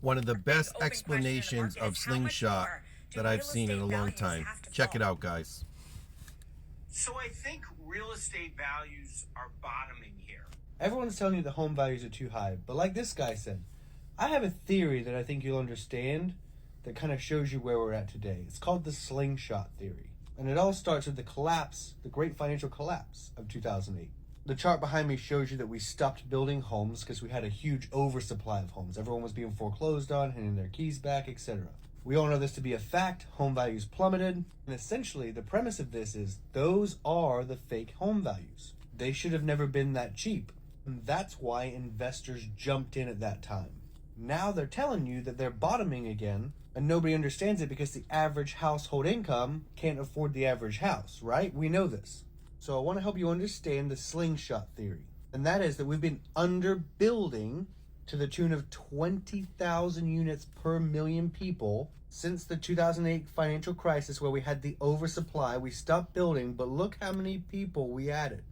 One of the best explanations of slingshot that I've seen in a long time. Check it out, guys. So I think real estate values are bottoming here. Everyone's telling you the home values are too high, but like this guy said, I have a theory that I think you'll understand that kind of shows you where we're at today. It's called the slingshot theory. And it all starts with the collapse, the great financial collapse of 2008. The chart behind me shows you that we stopped building homes because we had a huge oversupply of homes. Everyone was being foreclosed on, handing their keys back, etc. We all know this to be a fact. Home values plummeted. And essentially, the premise of this is those are the fake home values. They should have never been that cheap. And that's why investors jumped in at that time. Now they're telling you that they're bottoming again, and nobody understands it because the average household income can't afford the average house, right? We know this. So I want to help you understand the slingshot theory. And that is that we've been underbuilding to the tune of 20,000 units per million people since the 2008 financial crisis, where we had the oversupply. We stopped building, but look how many people we added.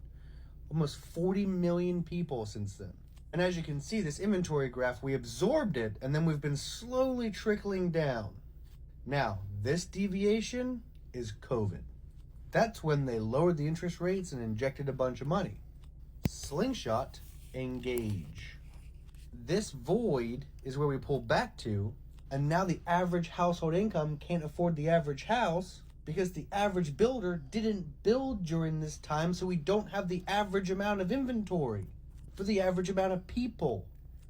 Almost 40 million people since then. And as you can see, this inventory graph, we absorbed it, and then we've been slowly trickling down. Now, this deviation is COVID. That's when they lowered the interest rates and injected a bunch of money. Slingshot, engage. This void is where we pull back to, and now the average household income can't afford the average house because the average builder didn't build during this time, so we don't have the average amount of inventory for the average amount of people.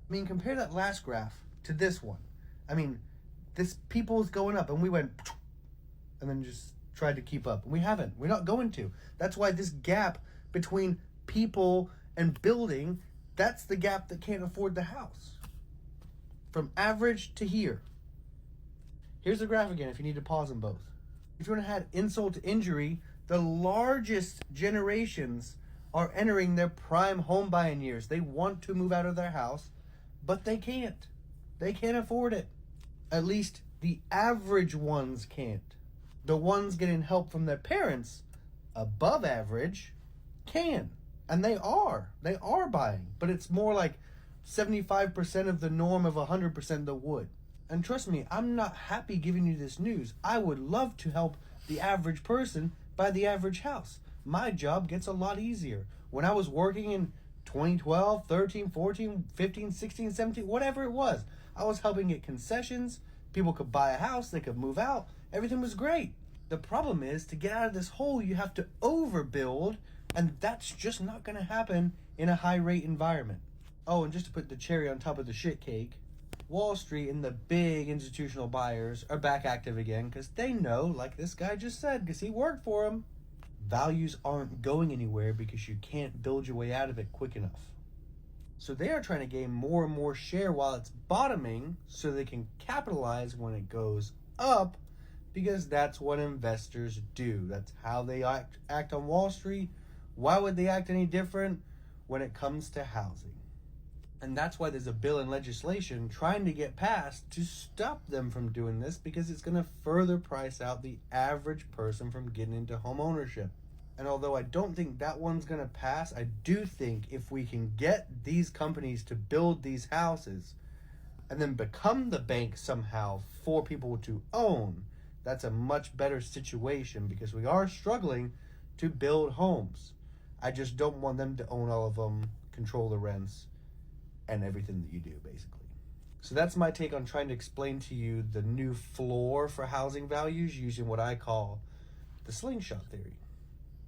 I mean, compare that last graph to this one. I mean, this people is going up, and we went, and then just tried to keep up. We haven't. We're not going to. That's why this gap between people and building, that's the gap that can't afford the house. From average to here. Here's the graph again if you need to pause them both. If you want to add insult to injury, the largest generations are entering their prime home buying years. They want to move out of their house, but they can't. They can't afford it. At least the average ones can't. The ones getting help from their parents, above average, can. And they are. They are buying. But it's more like 75% of the norm of 100% that would. And trust me, I'm not happy giving you this news. I would love to help the average person buy the average house. My job gets a lot easier. When I was working in 2012, 13, 14, 15, 16, 17, whatever it was, I was helping get concessions. People could buy a house, they could move out. Everything was great. The problem is, to get out of this hole, you have to overbuild, and that's just not going to happen in a high-rate environment. Oh, and just to put the cherry on top of the shit cake, Wall Street and the big institutional buyers are back active again because they know, like this guy just said, because he worked for them, values aren't going anywhere because you can't build your way out of it quick enough. So they are trying to gain more and more share while it's bottoming so they can capitalize when it goes up, because that's what investors do. That's how they act on Wall Street. Why would they act any different when it comes to housing? And that's why there's a bill in legislation trying to get passed to stop them from doing this, because it's going to further price out the average person from getting into home ownership. And although I don't think that one's going to pass, I do think if we can get these companies to build these houses and then become the bank somehow for people to own, that's a much better situation, because we are struggling to build homes. I just don't want them to own all of them, control the rents, and everything that you do, basically. So that's my take on trying to explain to you the new floor for housing values using what I call the slingshot theory.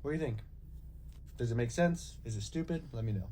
What do you think? Does it make sense? Is it stupid? Let me know.